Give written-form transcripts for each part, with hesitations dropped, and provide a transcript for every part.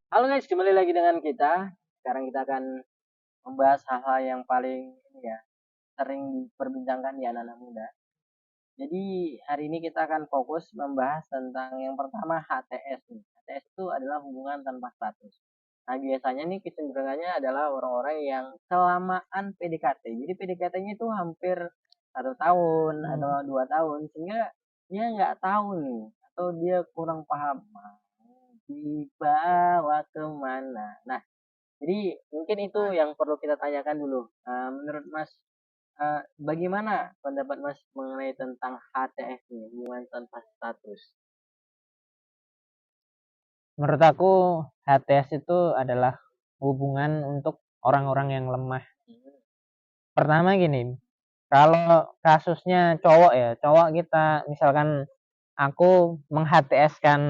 Halo guys, kembali lagi dengan kita. Sekarang kita akan membahas hal-hal yang paling ini ya, sering diperbincangkan di anak-anak muda. Jadi hari ini kita akan fokus membahas tentang yang pertama HTS nih. HTS itu adalah hubungan tanpa status. Nah biasanya nih kecenderungannya adalah orang-orang yang kelamaan PDKT. Jadi PDKT-nya itu hampir 1 tahun atau 2 tahun, sehingga dia nggak tahu nih atau dia kurang paham dibawa kemana. Nah, jadi mungkin itu yang perlu kita tanyakan dulu. Menurut Mas, bagaimana pendapat Mas mengenai tentang HTS ini, hubungan tanpa status? Menurut aku HTS itu adalah hubungan untuk orang-orang yang lemah. Pertama gini, kalau kasusnya cowok ya, cowok kita misalkan aku meng-HTS-kan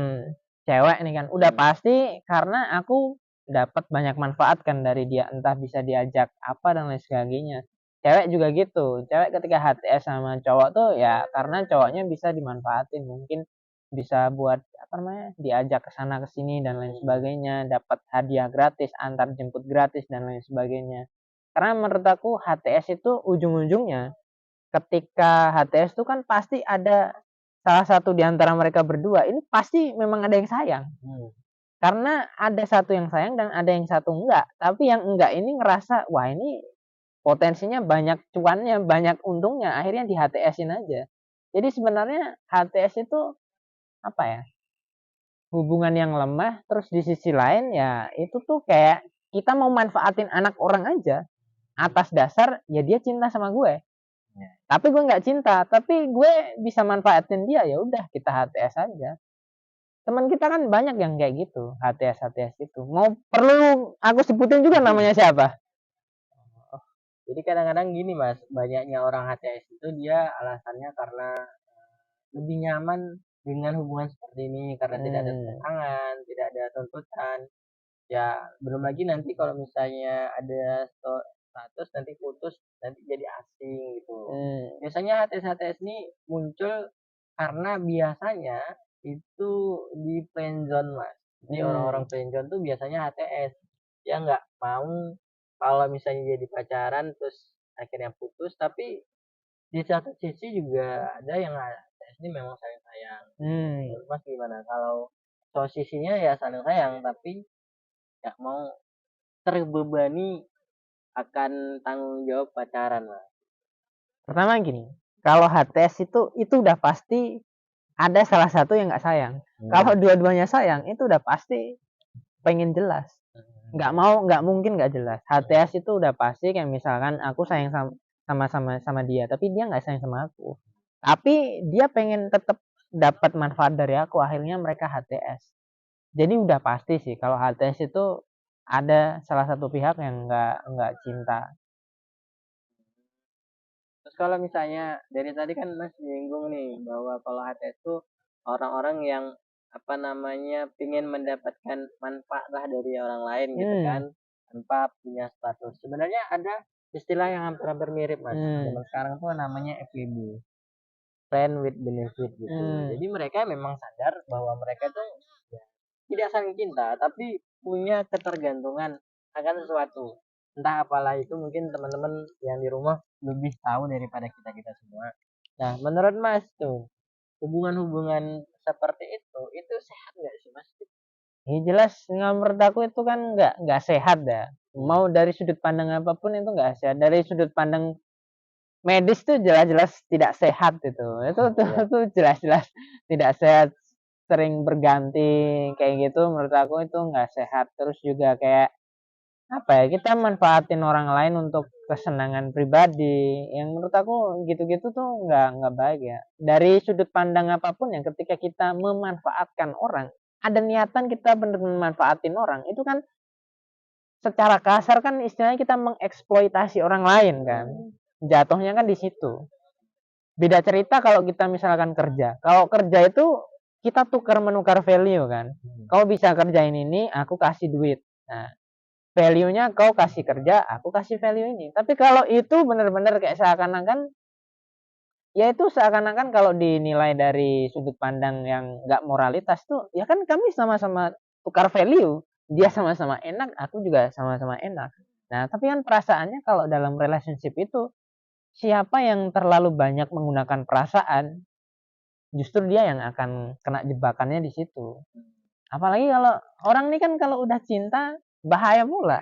cewek nih kan, udah pasti karena aku dapat banyak manfaat kan dari dia, entah bisa diajak apa dan lain sebagainya. Cewek juga gitu, cewek ketika HTS sama cowok tuh ya karena cowoknya bisa dimanfaatin, mungkin bisa buat apa namanya diajak ke sana ke sini dan lain sebagainya, dapat hadiah gratis, antar jemput gratis dan lain sebagainya. Karena menurut aku HTS itu ujung-ujungnya ketika HTS itu kan pasti ada salah satu di antara mereka berdua ini pasti memang ada yang sayang. Karena ada satu yang sayang dan ada yang satu enggak. Tapi yang enggak ini ngerasa, wah ini potensinya banyak cuannya, banyak untungnya, akhirnya di HTS-in aja. Jadi sebenarnya HTS itu apa ya? Hubungan yang lemah, terus di sisi lain ya itu tuh kayak kita mau manfaatin anak orang aja atas dasar ya dia cinta sama gue. Tapi gue nggak cinta, tapi gue bisa manfaatin dia, ya udah kita HTS aja. Teman kita kan banyak yang kayak gitu, HTS HTS itu. Mau perlu aku sebutin juga namanya siapa? Jadi kadang-kadang gini Mas, banyaknya orang HTS itu dia alasannya karena lebih nyaman dengan hubungan seperti ini karena tidak ada tantangan, tidak ada tuntutan. Ya belum lagi nanti kalau misalnya ada status nanti putus nanti jadi asing gitu. Biasanya HTS-HTS ini muncul karena biasanya itu di friendzone Mas. Jadi orang-orang friendzone tuh biasanya HTS. Dia nggak mau kalau misalnya jadi pacaran terus akhirnya putus, tapi di satu sisi juga ada yang HTS ini memang sayang sayang. Menurut Mas gimana? Kalau posisinya ya saling sayang tapi nggak mau terbebani akan tanggung jawab pacaran Mas. Pertama gini, kalau HTS itu udah pasti ada salah satu yang nggak sayang. Kalau dua-duanya sayang, itu udah pasti pengen jelas. Nggak mungkin nggak jelas. HTS itu udah pasti kayak misalkan aku sayang sama dia, tapi dia nggak sayang sama aku. Tapi dia pengen tetap dapat manfaat dari aku, akhirnya mereka HTS. Jadi udah pasti sih kalau HTS itu ada salah satu pihak yang nggak cinta. Terus kalau misalnya dari tadi kan Mas menyinggung nih bahwa kalau HTS itu orang-orang yang apa namanya ingin mendapatkan manfaat lah dari orang lain gitu kan tanpa punya status. Sebenarnya ada istilah yang hampir-hampir mirip Mas. Zaman sekarang tuh namanya FWB, friend with benefit gitu. Jadi mereka memang sadar bahwa mereka tuh ya, tidak saling cinta tapi punya ketergantungan akan sesuatu. Entah apalah itu mungkin teman-teman yang di rumah lebih tahu daripada kita-kita semua. Nah, menurut Mas tuh hubungan-hubungan seperti itu sehat nggak sih Mas? Ini jelas menurut aku itu kan nggak sehat ya. Mau dari sudut pandang apapun itu nggak sehat. Dari sudut pandang medis tuh jelas-jelas tidak sehat itu. Itu jelas-jelas tidak sehat. Sering berganti kayak gitu menurut aku itu nggak sehat. Terus juga kayak apa ya, kita manfaatin orang lain untuk kesenangan pribadi yang menurut aku gitu-gitu tuh nggak baik ya. Dari sudut pandang apapun yang ketika kita memanfaatkan orang, ada niatan kita benar memanfaatin orang, itu kan secara kasar kan istilahnya kita mengeksploitasi orang lain kan, jatuhnya kan di situ. Beda cerita kalau kita misalkan kerja, kalau kerja itu kita tukar menukar value kan, kau bisa kerjain ini aku kasih duit. Nah, value-nya kau kasih kerja, aku kasih value ini. Tapi kalau itu benar-benar kayak seakan-akan ya itu seakan-akan kalau dinilai dari sudut pandang yang nggak moralitas tuh, ya kan kami sama-sama tukar value, dia sama-sama enak, aku juga sama-sama enak. Nah, tapi kan perasaannya kalau dalam relationship itu, siapa yang terlalu banyak menggunakan perasaan, justru dia yang akan kena jebakannya di situ. Apalagi kalau orang ini kan kalau udah cinta, bahaya pula.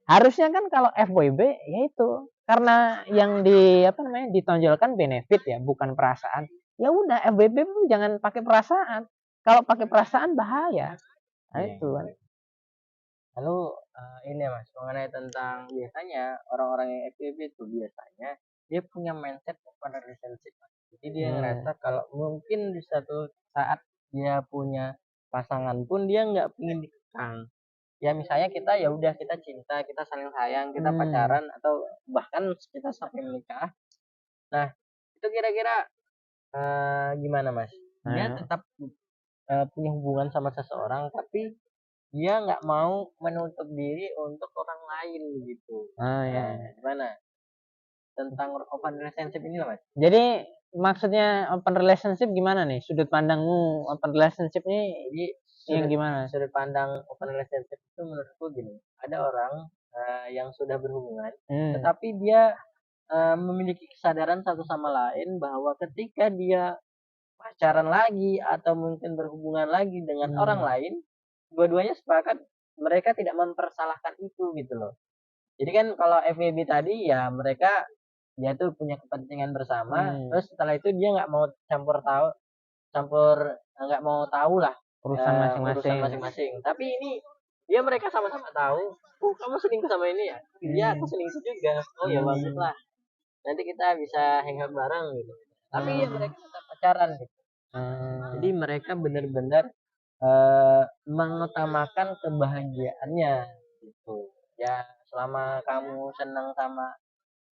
Harusnya kan kalau FWB ya itu karena yang ditonjolkan benefit ya, bukan perasaan. Ya udah FWB pun jangan pakai perasaan. Kalau pakai perasaan bahaya. Nah, itu kan. Lalu ini Mas, mengenai tentang biasanya orang-orang yang FWB itu biasanya dia punya mindset pada relationship. Jadi dia ngerasa kalau mungkin di satu saat dia punya pasangan pun dia nggak pengen dikekang. Ya misalnya kita ya udah kita cinta, kita saling sayang, kita pacaran atau bahkan kita sampai menikah. Nah, itu kira-kira gimana Mas? Dia tetap punya hubungan sama seseorang tapi dia nggak mau menutup diri untuk orang lain gitu. Ya. Gimana tentang open relationship ini Mas? Jadi maksudnya open relationship gimana nih? Sudut pandangmu open relationship ini Jadi yang gimana? sudut pandang open relationship itu menurutku gini, ada orang yang sudah berhubungan, tetapi dia memiliki kesadaran satu sama lain bahwa ketika dia pacaran lagi atau mungkin berhubungan lagi dengan orang lain, dua-duanya sepakat mereka tidak mempersalahkan itu gitu loh. Jadi kan kalau FWB tadi ya mereka dia tuh punya kepentingan bersama, terus setelah itu dia nggak mau nggak mau tahu lah Urusan urusan masing-masing. masing-masing. Tapi ini dia mereka sama-sama tahu, kamu selingkuh sama ini ya? Iya, aku selingkuh juga. Oh ya bagus lah. Nanti kita bisa hangout bareng gitu. Tapi ya mereka tetap pacaran gitu. Jadi mereka benar-benar mengutamakan kebahagiaannya gitu. Ya selama kamu senang sama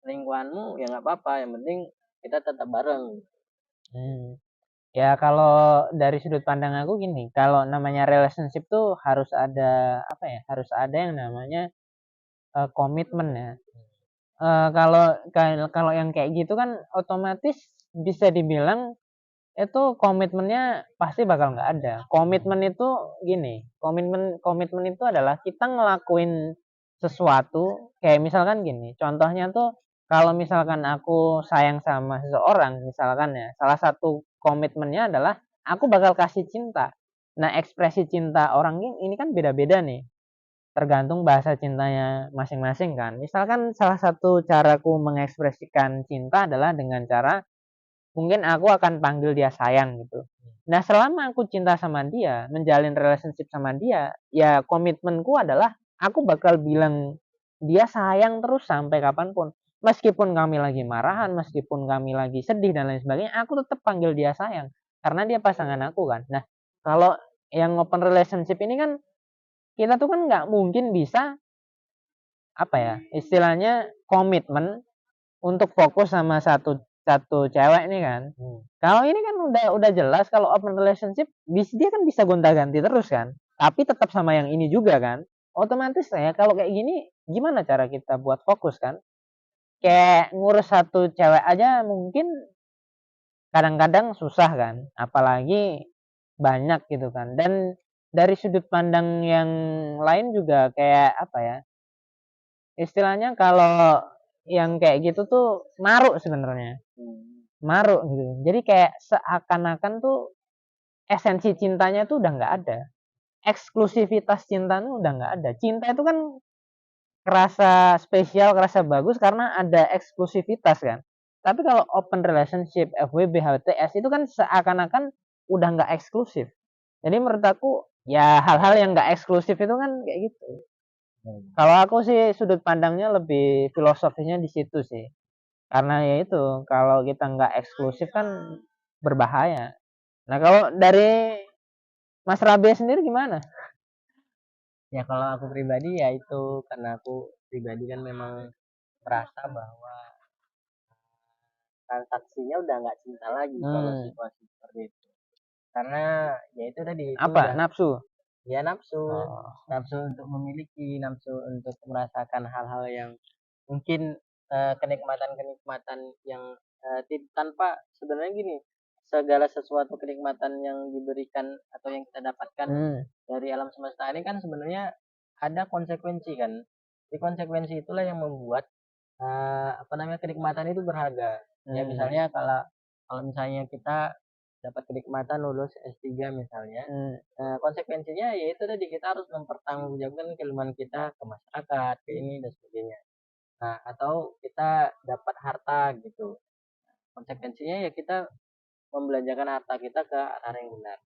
lingkunganmu ya nggak apa-apa. Yang penting kita tetap bareng. Ya kalau dari sudut pandang aku gini, kalau namanya relationship tuh harus ada apa ya? Harus ada yang namanya komitmen ya. Kalau yang kayak gitu kan otomatis bisa dibilang itu komitmennya pasti bakal nggak ada. Komitmen itu gini, komitmen itu adalah kita ngelakuin sesuatu kayak misalkan gini. Contohnya tuh kalau misalkan aku sayang sama seseorang, misalkan ya, salah satu komitmennya adalah aku bakal kasih cinta. Nah, ekspresi cinta orang ini kan beda-beda nih. Tergantung bahasa cintanya masing-masing kan. Misalkan salah satu caraku mengekspresikan cinta adalah dengan cara mungkin aku akan panggil dia sayang gitu. Nah, selama aku cinta sama dia, menjalin relationship sama dia, ya komitmenku adalah aku bakal bilang dia sayang terus sampai kapanpun. Meskipun kami lagi marahan, meskipun kami lagi sedih dan lain sebagainya, aku tetap panggil dia sayang karena dia pasangan aku kan. Nah, kalau yang open relationship ini kan kita tuh kan nggak mungkin bisa apa ya istilahnya komitmen untuk fokus sama satu satu cewek nih kan. Kalau ini kan udah jelas kalau open relationship dia kan bisa gonta-ganti terus kan. Tapi tetap sama yang ini juga kan. Otomatis ya kalau kayak gini gimana cara kita buat fokus kan? Kayak ngurus satu cewek aja mungkin kadang-kadang susah kan, apalagi banyak gitu kan. Dan dari sudut pandang yang lain juga kayak apa ya? Istilahnya kalau yang kayak gitu tuh maruk sebenarnya. Maruk gitu. Jadi kayak seakan-akan tuh esensi cintanya tuh udah nggak ada. Eksklusivitas cinta tuh udah nggak ada. Cinta itu kan kerasa spesial, kerasa bagus karena ada eksklusivitas kan. Tapi kalau open relationship, FWB, HTS itu kan seakan-akan udah nggak eksklusif. Jadi menurut aku ya hal-hal yang nggak eksklusif itu kan kayak gitu. Kalau aku sih sudut pandangnya lebih filosofisnya di situ sih. Karena ya itu kalau kita nggak eksklusif kan berbahaya. Nah kalau dari Mas Rabe sendiri gimana? Ya kalau aku pribadi ya itu karena aku pribadi kan memang merasa bahwa transaksinya udah nggak cinta lagi kalau situasi seperti itu. Karena ya itu tadi itu Apa? udah Nafsu? ya nafsu, nafsu untuk memiliki, nafsu untuk merasakan hal-hal yang mungkin kenikmatan-kenikmatan yang tanpa sebenarnya gini, segala sesuatu kenikmatan yang diberikan atau yang kita dapatkan dari alam semesta ini kan sebenarnya ada konsekuensi kan. Di konsekuensi itulah yang membuat apa namanya kenikmatan itu berharga. Ya misalnya kalau kalau misalnya kita dapat kenikmatan lulus S3 misalnya, konsekuensinya yaitu tadi kita harus mempertanggungjawabkan keilmuan kita ke masyarakat, ke ini dan sebagainya. Nah, atau kita dapat harta gitu. Konsekuensinya ya kita membelanjakan harta kita ke arah yang benar.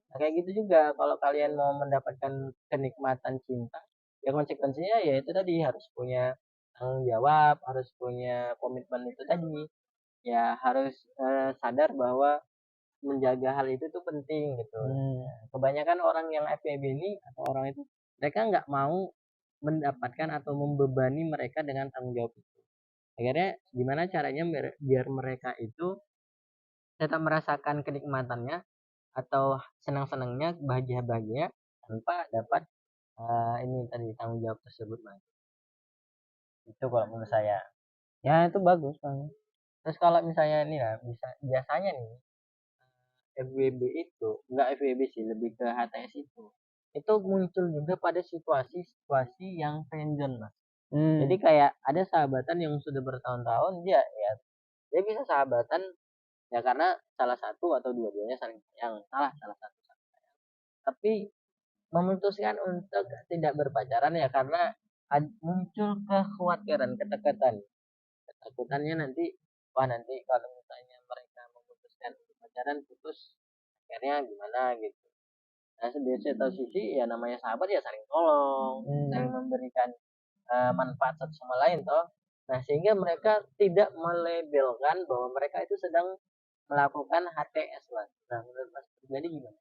Nah, kayak gitu juga kalau kalian mau mendapatkan kenikmatan cinta, ya konsekuensinya ya itu tadi harus punya tanggung jawab, harus punya komitmen itu tadi. Ya harus sadar bahwa menjaga hal itu tuh penting gitu. Kebanyakan orang yang FWB ini atau orang itu mereka nggak mau mendapatkan atau membebani mereka dengan tanggung jawab itu. Akhirnya gimana caranya biar mereka itu tetap merasakan kenikmatannya atau senang-senangnya, bahagia-bahagia tanpa dapat ini tadi tanggung jawab tersebut, Mas. Itu kalau menurut saya. Ya itu bagus Bang. Terus kalau misalnya ini lah, biasanya nih FWB itu, enggak FWB sih, lebih ke HTS itu muncul juga pada situasi-situasi yang friendzone, Mas. Jadi kayak ada sahabatan yang sudah bertahun-tahun dia bisa sahabatan ya karena salah satu atau dua-duanya saling sayang, salah satu saling sayang. Tapi memutuskan untuk tidak berpacaran ya karena muncul kekhawatiran, ketakutannya nanti nanti kalau misalnya mereka memutuskan untuk pacaran putus akhirnya gimana gitu. Nah di satu sisi ya namanya sahabat ya saling tolong, saling memberikan manfaat satu sama lain toh. Nah sehingga mereka tidak melabelkan bahwa mereka itu sedang melakukan HTS, Mas. Nah menurut Mas pribadi gimana?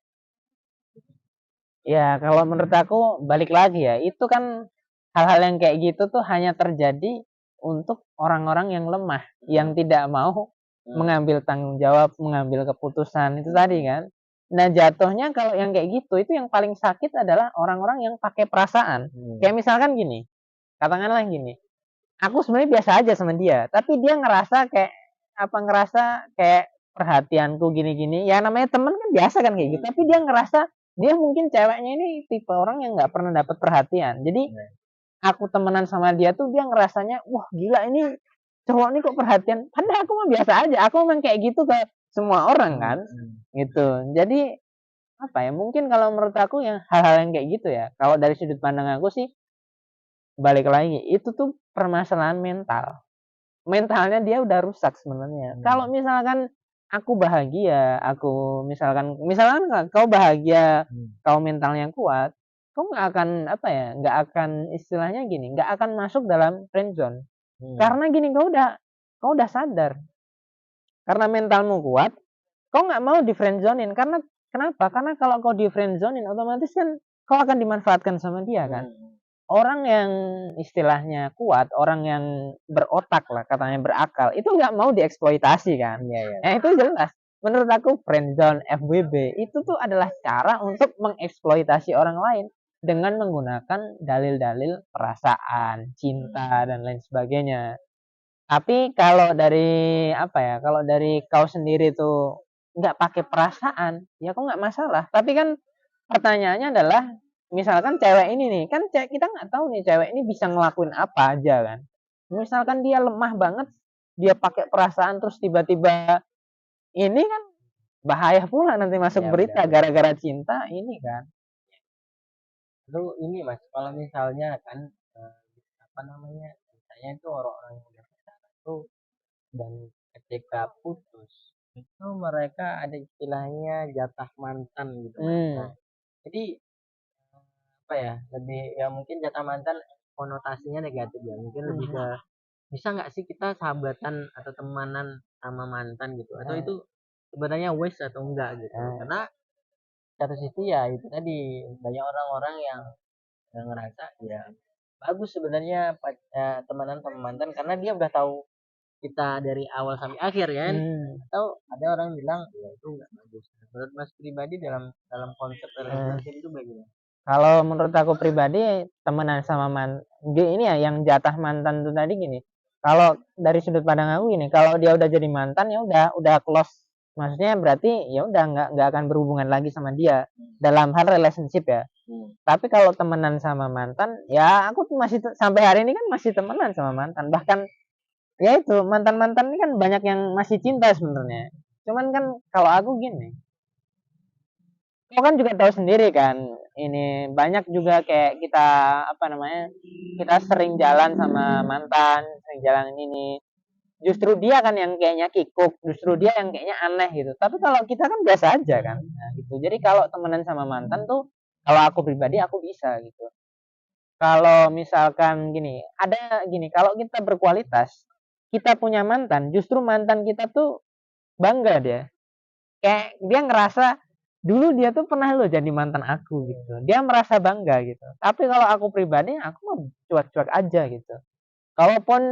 Ya kalau menurut aku balik lagi ya, itu kan hal-hal yang kayak gitu tuh hanya terjadi untuk orang-orang yang lemah, yang tidak mau mengambil tanggung jawab, mengambil keputusan itu tadi kan. Nah jatuhnya kalau yang kayak gitu itu yang paling sakit adalah orang-orang yang pakai perasaan. Kayak misalkan gini, katakanlah gini, aku sebenarnya biasa aja sama dia, tapi dia ngerasa kayak perhatianku gini-gini. Ya namanya temen kan biasa kan kayak gitu, tapi dia ngerasa dia mungkin ceweknya ini tipe orang yang nggak pernah dapat perhatian. Jadi aku temenan sama dia tuh dia ngerasanya wah gila ini cowok ini kok perhatian. Padahal aku mah biasa aja. Aku memang kayak gitu ke semua orang kan. Gitu. Jadi apa ya? Mungkin kalau menurut aku yang hal-hal yang kayak gitu ya. Kalau dari sudut pandang aku sih balik lagi itu tuh permasalahan mental. Mentalnya dia udah rusak sebenarnya. Kalau misalkan aku bahagia, aku misalkan kau bahagia, kau mentalnya kuat, kau nggak akan nggak akan istilahnya gini, nggak akan masuk dalam friendzone. Karena gini kau udah sadar, karena mentalmu kuat, kau nggak mau di friendzonein. Karena kenapa? Karena kalau kau di friendzonein, otomatis kan kau akan dimanfaatkan sama dia kan. Orang yang istilahnya kuat, orang yang berotak lah, katanya berakal, itu nggak mau dieksploitasi kan. Nah itu jelas. Menurut aku friendzone, FWB itu tuh adalah cara untuk mengeksploitasi orang lain dengan menggunakan dalil-dalil perasaan, cinta dan lain sebagainya. Tapi kalau dari kalau dari kau sendiri tuh nggak pakai perasaan, ya kok nggak masalah. Tapi kan pertanyaannya adalah misalkan cewek ini nih kan kita nggak tahu nih cewek ini bisa ngelakuin apa aja kan. Misalkan dia lemah banget, dia pakai perasaan terus tiba-tiba ini kan bahaya pula nanti masuk berita gara-gara cinta ini kan. Lalu ini Mas, kalau misalnya kan apa namanya misalnya itu orang-orang yang udah pacaran tuh dan ketika putus itu mereka ada istilahnya jatah mantan gitu. Nah, jadi apa ya lebih ya mungkin jatah mantan konotasinya negatif ya mungkin lebih ke bisa nggak sih kita sahabatan atau temanan sama mantan gitu atau itu sebenarnya waste atau enggak gitu karena satu sisi ya itu tadi banyak orang-orang yang ngerasa ya bagus sebenarnya temenan sama mantan karena dia udah tahu kita dari awal sampai akhir kan atau ada orang bilang ya itu nggak bagus menurut Mas pribadi dalam dalam konsep relationship itu bagaimana? Kalau menurut aku pribadi temenan sama ini ya yang jatah mantan tuh tadi gini. Kalau dari sudut pandang aku gini, kalau dia udah jadi mantan ya udah close, maksudnya berarti ya udah nggak akan berhubungan lagi sama dia dalam hal relationship ya. Tapi kalau temenan sama mantan, ya aku masih sampai hari ini kan masih temenan sama mantan. Bahkan ya itu mantan-mantan ini kan banyak yang masih cinta sebenarnya. Cuman kan kalau aku gini, kau kan juga tahu sendiri kan, ini banyak juga kayak kita apa namanya, kita sering jalan sama mantan, sering jalan ini. Justru dia kan yang kayaknya kikuk, justru dia yang kayaknya aneh gitu. Tapi kalau kita kan biasa aja kan, nah, gitu. Jadi kalau temenan sama mantan tuh, kalau aku pribadi aku bisa gitu. Kalau misalkan gini, ada gini, kalau kita berkualitas, kita punya mantan, justru mantan kita tuh bangga dia. Kayak dia ngerasa dulu dia tuh pernah lo jadi mantan aku gitu. Dia merasa bangga gitu. Tapi kalau aku pribadi, aku mah cuek-cuek aja gitu. Kalaupun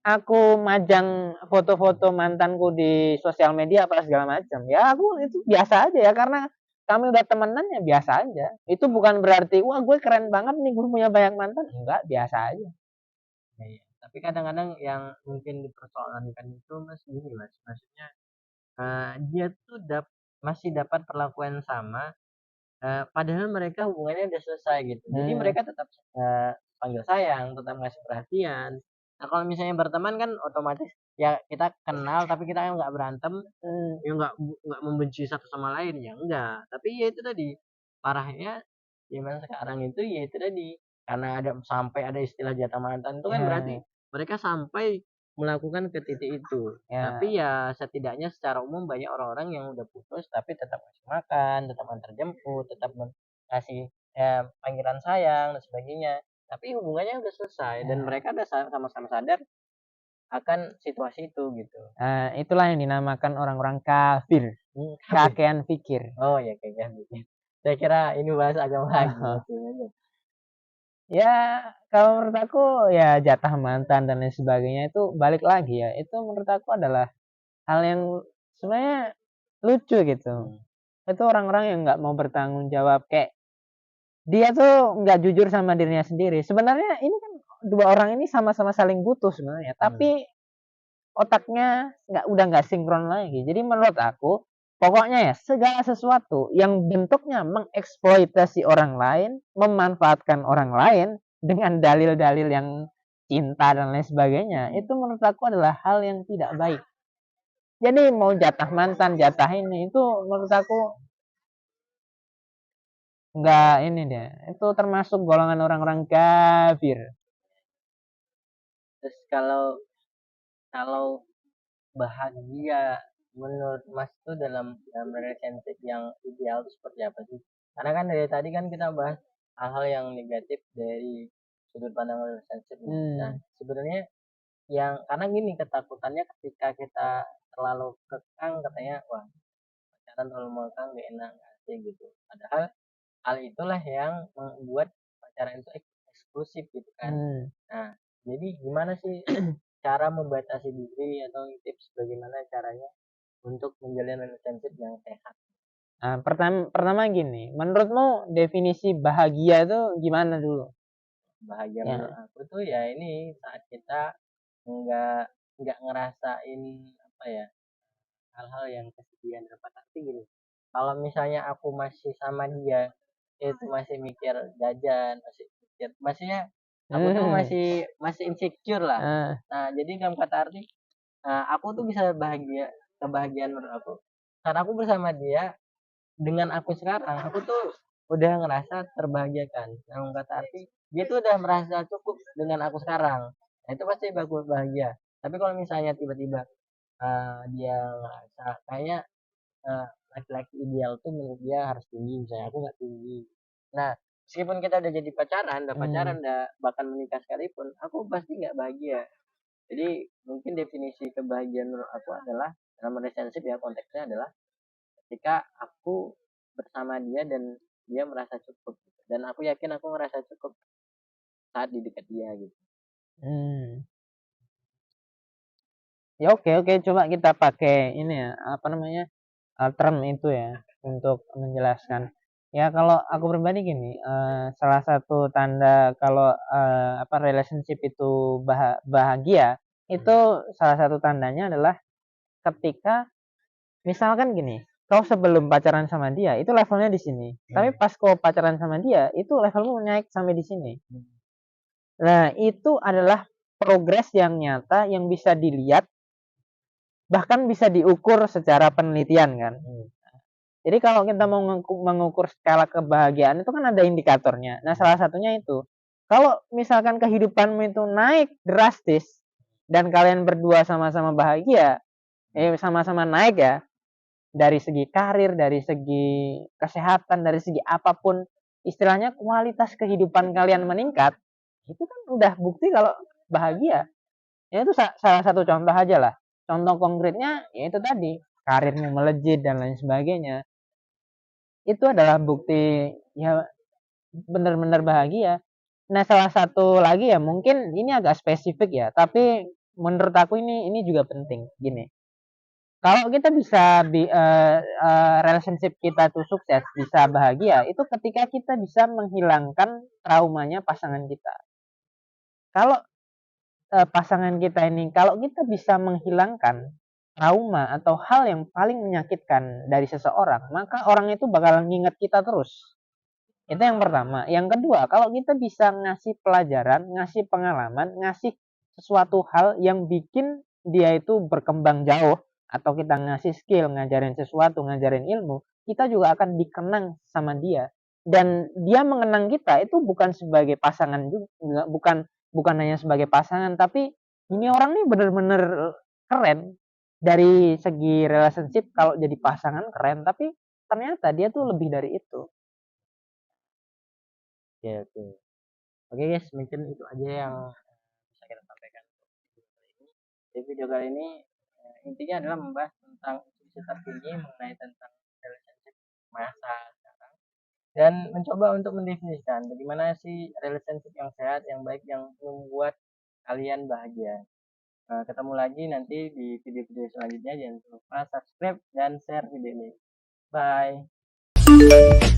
aku majang foto-foto mantanku di sosial media apa segala macam, ya aku itu biasa aja ya karena kami udah temenan ya biasa aja. Itu bukan berarti wah gue keren banget nih gue punya banyak mantan, enggak, biasa aja. Iya. Tapi kadang-kadang yang mungkin dipersoalkan itu mas gini mas, maksudnya dia tuh masih dapat perlakuan sama, padahal mereka hubungannya udah selesai gitu. Jadi mereka tetap panggil sayang, tetap ngasih perhatian. Nah kalau misalnya berteman kan otomatis ya kita kenal tapi kita kan nggak berantem, ya nggak membenci satu sama lain ya enggak. Tapi ya itu tadi parahnya zaman sekarang itu ya itu tadi karena sampai ada istilah jatah mantan itu kan berarti mereka sampai melakukan ke titik itu. Tapi ya setidaknya secara umum banyak orang-orang yang udah putus tapi tetap ngasih makan, tetap antar jemput, tetap ngasih panggilan sayang dan sebagainya. Tapi hubungannya udah selesai dan mereka udah sama-sama sadar akan situasi itu gitu. Itulah yang dinamakan orang-orang kafir. Kakean pikir. Oh ya kakean pikir. Saya kira ini bahas agama lagi. Ya kalau menurut aku ya jatah mantan dan lain sebagainya itu balik lagi ya. Itu menurut aku adalah hal yang sebenarnya lucu gitu. Itu orang-orang yang nggak mau bertanggung jawab, kayak dia tuh nggak jujur sama dirinya sendiri. Sebenarnya ini kan dua orang ini sama-sama saling butuh sebenarnya, tapi otaknya udah nggak sinkron lagi. Jadi menurut aku pokoknya ya segala sesuatu yang bentuknya mengeksploitasi orang lain, memanfaatkan orang lain dengan dalil-dalil yang cinta dan lain sebagainya, itu menurut aku adalah hal yang tidak baik. Jadi mau jatah mantan, jatah ini, itu menurut aku nggak ini deh. Itu termasuk golongan orang-orang kafir. Terus kalau bahagia menurut Mas itu dalam relationship yang ideal itu seperti apa sih? Karena kan dari tadi kan kita bahas hal-hal yang negatif dari sudut pandang relationship. Nah, sebenarnya yang karena gini ketakutannya ketika kita terlalu kekang katanya wah pacaran terlalu mengekang gak enak gak sih gitu. Padahal hal itulah yang membuat pacaran itu eksklusif gitu kan. Nah, jadi gimana sih cara membatasi diri atau tips bagaimana caranya untuk menjalin relationship yang sehat? Nah, pertama gini, menurutmu definisi bahagia itu gimana dulu? Bahagia menurut aku tuh ya ini saat kita nggak nggak ngerasain apa ya hal-hal yang kesedihan apa tapi gini kalau misalnya aku masih sama dia itu masih mikir jajan masih mikir maksudnya aku tuh masih insecure lah. Nah jadi dalam kata arti aku tuh bisa bahagia kebahagiaan menurut aku karena aku bersama dia dengan aku sekarang aku tuh udah ngerasa terbahagiakan dalam kata arti dia tuh udah merasa cukup dengan aku sekarang nah itu pasti aku bahagia tapi kalau misalnya tiba-tiba dia ngerasa kayaknya laki-laki ideal tuh menurut dia harus tinggi misalnya aku nggak tinggi nah meskipun kita udah jadi pacaran udah bahkan menikah sekalipun aku pasti nggak bahagia jadi mungkin definisi kebahagiaan menurut aku adalah dalam relationship ya konteksnya adalah ketika aku bersama dia dan dia merasa cukup dan aku yakin aku ngerasa cukup saat di dekat dia gitu. Ya oke coba kita pakai ini ya apa namanya term itu ya untuk menjelaskan. Ya kalau aku pribadi gini, salah satu tanda kalau apa relationship itu bahagia itu salah satu tandanya adalah ketika misalkan gini, kau sebelum pacaran sama dia itu levelnya di sini, tapi pas kau pacaran sama dia itu levelmu naik sampai di sini. Nah, itu adalah progres yang nyata yang bisa dilihat, bahkan bisa diukur secara penelitian kan. Jadi kalau kita mau mengukur skala kebahagiaan itu kan ada indikatornya. Nah, salah satunya itu. Kalau misalkan kehidupanmu itu naik drastis dan kalian berdua sama-sama bahagia, sama-sama naik ya, dari segi karir, dari segi kesehatan, dari segi apapun, istilahnya kualitas kehidupan kalian meningkat, itu kan udah bukti kalau bahagia. Ya itu salah satu contoh aja lah. Contoh konkretnya yaitu tadi, karirmu melejit dan lain sebagainya. Itu adalah bukti ya benar-benar bahagia. Nah, salah satu lagi ya mungkin ini agak spesifik ya, tapi menurut aku ini juga penting. Gini, kalau kita bisa relationship kita tuh sukses, bisa bahagia, itu ketika kita bisa menghilangkan traumanya pasangan kita. Kalau pasangan kita ini, kalau kita bisa menghilangkan trauma atau hal yang paling menyakitkan dari seseorang, maka orang itu bakalan nginget kita terus. Itu yang pertama. Yang kedua, kalau kita bisa ngasih pelajaran, ngasih pengalaman, ngasih sesuatu hal yang bikin dia itu berkembang jauh, atau kita ngasih skill, ngajarin sesuatu, ngajarin ilmu, kita juga akan dikenang sama dia. Dan dia mengenang kita itu bukan sebagai pasangan juga, bukan hanya sebagai pasangan, tapi ini orang nih bener-bener keren. Dari segi relationship kalau jadi pasangan keren, tapi ternyata dia tuh lebih dari itu. Oke. Oke guys, mungkin itu aja yang bisa kita sampaikan di video kali ini. Intinya adalah membahas tentang isu terkini mengenai tentang relationship masa sekarang dan mencoba untuk mendefinisikan bagaimana sih relationship yang sehat, yang baik, yang membuat kalian bahagia. Ketemu lagi nanti di video-video selanjutnya. Jangan lupa subscribe dan share video ini. Bye.